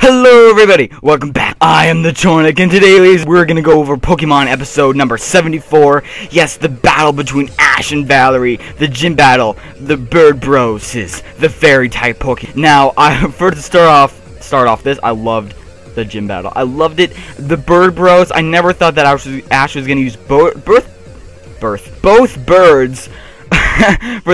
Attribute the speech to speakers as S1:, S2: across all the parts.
S1: Hello everybody, welcome back. I am TheChornick, and today we're gonna go over Pokemon episode number 74. Yes, the battle between Ash and Valerie, the gym battle, the bird broses, the fairy type Pokemon. Now, first to start off this, I loved the gym battle. I loved it. The bird bros, I never thought that Ash was gonna use both birds for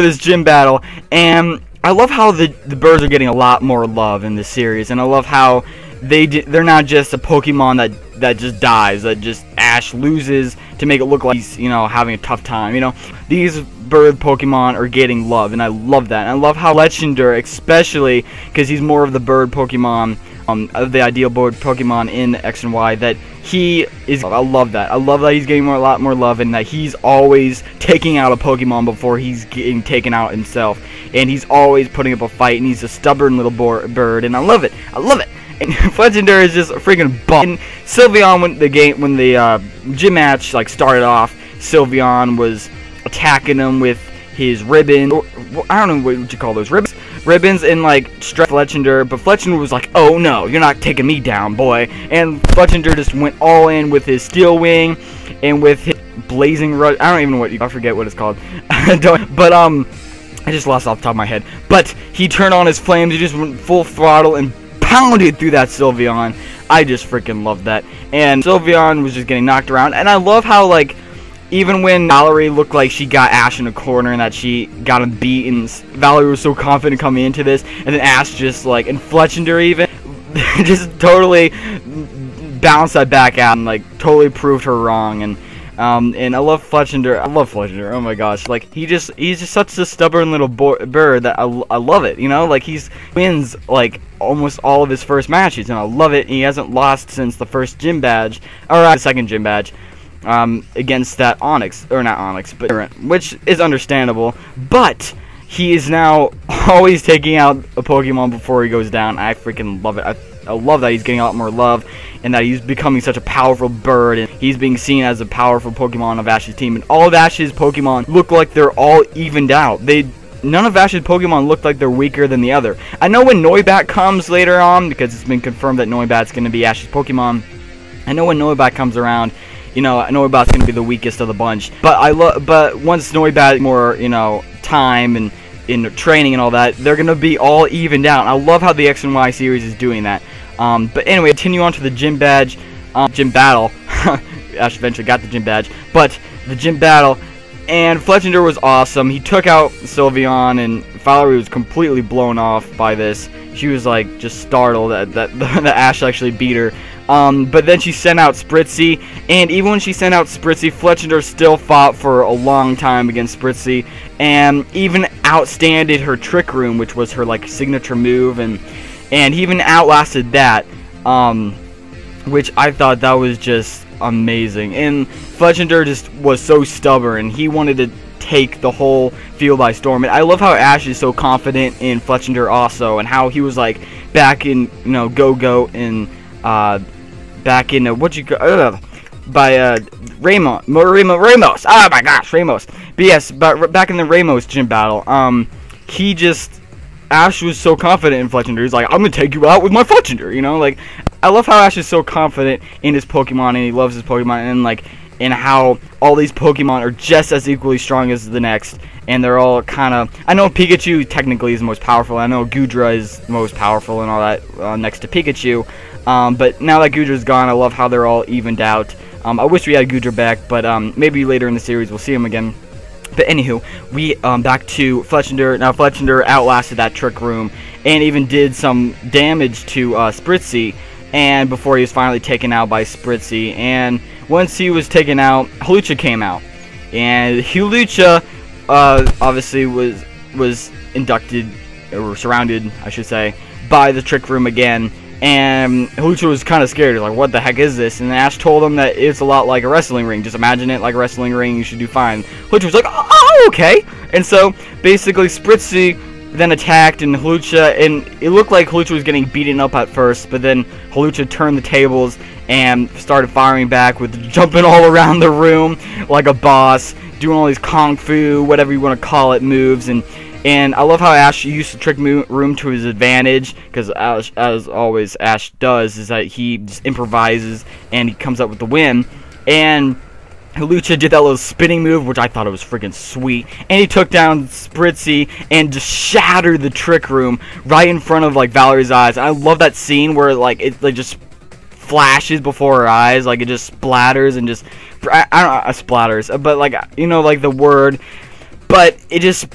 S1: this gym battle, and I love how the birds are getting a lot more love in this series, and I love how they're not just a Pokemon that just dies, that just Ash loses to make it look like he's, having a tough time. These bird Pokemon are getting love, and I love that. And I love how Fletchinder, especially because he's more of the bird Pokemon, of the ideal bird Pokemon in X and Y, that he is. I love that. I love that he's getting a lot more love, and that he's always taking out a Pokemon before he's getting taken out himself. And he's always putting up a fight, and he's a stubborn little bird, and I love it. I love it. And Fletchinder is just a freaking ball. And Sylveon, when the gym match started off, Sylveon was attacking him with his ribbon. I don't know what you call those ribbons, and struck Fletchinder. But Fletchinder was like, "Oh no, you're not taking me down, boy!" And Fletchinder just went all in with his Steel Wing and with his Blazing Rush. I don't even know I forget what it's called. But I just lost off the top of my head. But he turned on his flames. He just went full throttle and pounded through that Sylveon. I just freaking loved that. And Sylveon was just getting knocked around. And I love how, even when Valerie looked like she got Ash in a corner and that she got him beat, and Valerie was so confident coming into this, and then Ash just, and Fletchinder even, just totally bounced that back out and, totally proved her wrong. And I love Fletchinder. Oh my gosh, he's just such a stubborn little bird that I love it. He wins almost all of his first matches, and I love it. He hasn't lost since the first gym badge, or the second gym badge, against that Onix, or not Onix, but which is understandable. But he is now always taking out a Pokemon before he goes down. I freaking love it. I love that he's getting a lot more love, and that he's becoming such a powerful bird, and he's being seen as a powerful Pokemon of Ash's team. And all of Ash's Pokemon look like they're all evened out. None of Ash's Pokemon look like they're weaker than the other. I know when Noibat comes later on, because it's been confirmed that Noibat's going to be Ash's Pokemon. I know when Noibat comes around, Noibat's going to be the weakest of the bunch. But once Noibat more, time and in training and all that, they're going to be all evened out. I love how the X and Y series is doing that. But anyway, continue on to the gym battle. Ash eventually got the gym badge, but the gym battle, and Fletchinder was awesome. He took out Sylveon, and Valerie was completely blown off by this. She was just startled that Ash actually beat her. But then she sent out Spritzee, and even when she sent out Spritzee, Fletchinder still fought for a long time against Spritzee, and even outstanded her Trick Room, which was her signature move, and he even outlasted that, which I thought that was just amazing. And Fletchinder just was so stubborn. He wanted to take the whole field by storm. And I love how Ash is so confident in Fletchinder also, and how he was back in Go-Go and back in Ramos. Oh my gosh, Ramos. But yes, but back in the Ramos gym battle, Ash was so confident in Fletchinder. He's like, I'm gonna take you out with my Fletchinder. I love how Ash is so confident in his Pokemon, and he loves his Pokemon, and how all these Pokemon are just as equally strong as the next, and they're all kind of. I know Pikachu technically is the most powerful. I know Goodra is the most powerful and all that, next to Pikachu. But now that Goodra's gone, I love how they're all evened out. I wish we had Goodra back, but maybe later in the series we'll see him again. But anywho, we back to Fletchinder. Now Fletchinder outlasted that Trick Room, and even did some damage to Spritzee, and before he was finally taken out by Spritzee. And once he was taken out, Hawlucha came out, and Hawlucha obviously was inducted, or surrounded, I should say, by the Trick Room again. And Hawlucha was kind of scared. He's like, what the heck is this? And Ash told him that it's a lot like a wrestling ring. Just imagine it like a wrestling ring. You should do fine. Hawlucha was like, oh, okay. And so, basically, Spritzee then attacked, and Hawlucha, and it looked like Hawlucha was getting beaten up at first, but then Hawlucha turned the tables and started firing back with jumping all around the room like a boss, doing all these kung fu, whatever you want to call it, moves, and And I love how Ash used the trick room to his advantage, because as always Ash does, is that he just improvises and he comes up with the win. And Hawlucha did that little spinning move, which I thought it was freaking sweet, and he took down Spritzy and just shattered the trick room right in front of like Valerie's eyes. I love that scene where like it like just flashes before her eyes, like it just splatters and just I don't know, splatters, but like, you know, like the word, but it just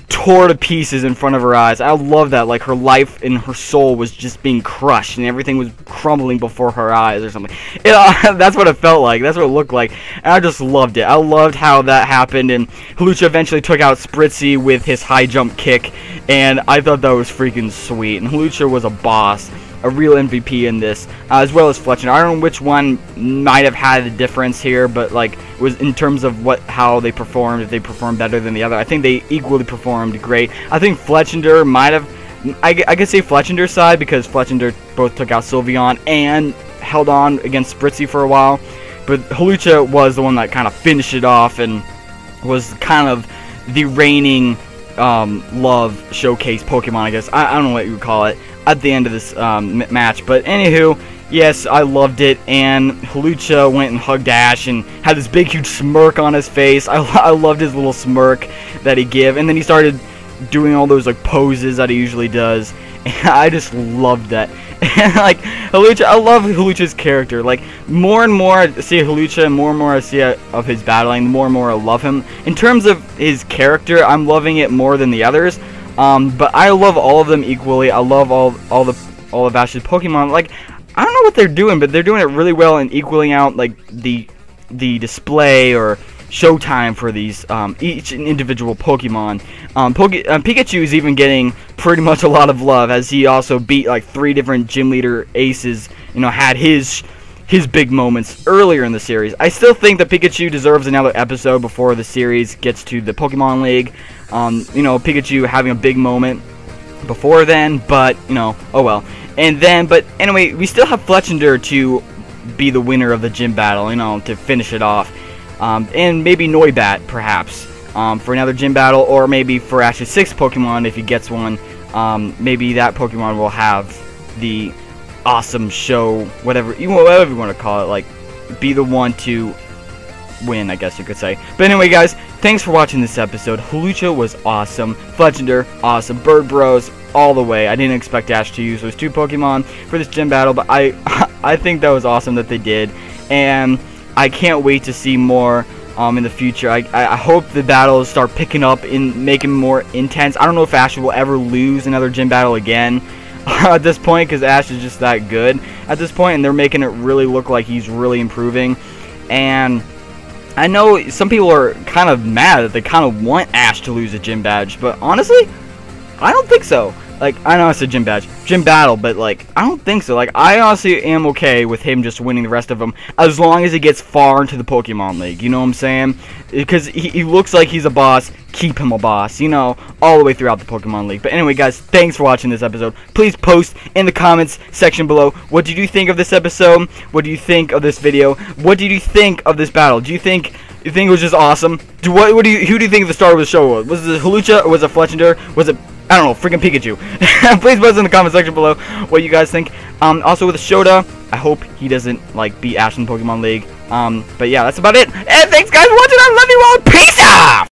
S1: tore to pieces in front of her eyes. I love that, like her life and her soul was just being crushed and everything was crumbling before her eyes or something. That's what it felt like. That's what it looked like. And I just loved it. I loved how that happened, and Hawlucha eventually took out Spritzy with his high jump kick, and I thought that was freaking sweet. And Hawlucha was a boss, a real MVP in this, as well as Fletchinder. I don't know which one might have had a difference here, but like it was in terms of how they performed, if they performed better than the other. I think they equally performed great. I think Fletchinder might have, I could say Fletchinder's side, because Fletchinder both took out Sylveon and held on against Spritzy for a while, but Hawlucha was the one that kind of finished it off and was kind of the reigning love showcase Pokemon, I guess. I don't know what you would call it at the end of this match. But anywho, yes, I loved it, and Hawlucha went and hugged Ash and had this big huge smirk on his face. I loved his little smirk that he gave, and then he started doing all those like poses that he usually does, and I just loved that. And like Hawlucha, I love Hawlucha's character. Like more and more I see Hawlucha, and more I see of his battling, the more and more I love him. In terms of his character, I'm loving it more than the others. But I love all of them equally. I love all of Ash's Pokemon. Like, I don't know what they're doing, but they're doing it really well in equaling out like the display or showtime for these each individual Pokemon. Pikachu is even getting pretty much a lot of love, as he also beat like 3 different gym leader aces. You know, had his big moments earlier in the series. I still think that Pikachu deserves another episode before the series gets to the Pokemon League. You know, Pikachu having a big moment before then, but, you know, oh well. And then, but anyway, we still have Fletchinder to be the winner of the gym battle, you know, to finish it off. And maybe Noibat, perhaps, for another gym battle, or maybe for Ash's 6th Pokemon, if he gets one. Maybe that Pokemon will have the awesome show, whatever you want to call it, like, be the one to win, I guess you could say. But anyway, guys, thanks for watching this episode. Hawlucha was awesome, Fletchinder, awesome, Bird Bros, all the way. I didn't expect Ash to use those 2 Pokemon for this gym battle, but I think that was awesome that they did, and I can't wait to see more in the future. I hope the battles start picking up and making more intense. I don't know if Ash will ever lose another gym battle again at this point, because Ash is just that good at this point, and they're making it really look like he's really improving. And I know some people are kind of mad that they kind of want Ash to lose a gym badge, but honestly, I don't think so. Like, I know it's a gym badge, gym battle, but like, I don't think so. Like, I honestly am okay with him just winning the rest of them, as long as he gets far into the Pokemon League, you know what I'm saying? Because he looks like he's a boss, keep him a boss, you know, all the way throughout the Pokemon League. But anyway, guys, thanks for watching this episode. Please post in the comments section below, what did you think of this episode? What do you think of this video? What did you think of this battle? Do you think it was just awesome? Who do you think the star of the show was? Was it Hawlucha, or was it Fletchinder? Was it, I don't know, freaking Pikachu? Please post in the comment section below what you guys think. Also with Shota, I hope he doesn't like beat Ash in the Pokemon League. But yeah, that's about it. And thanks guys for watching. I love you all. Peace out.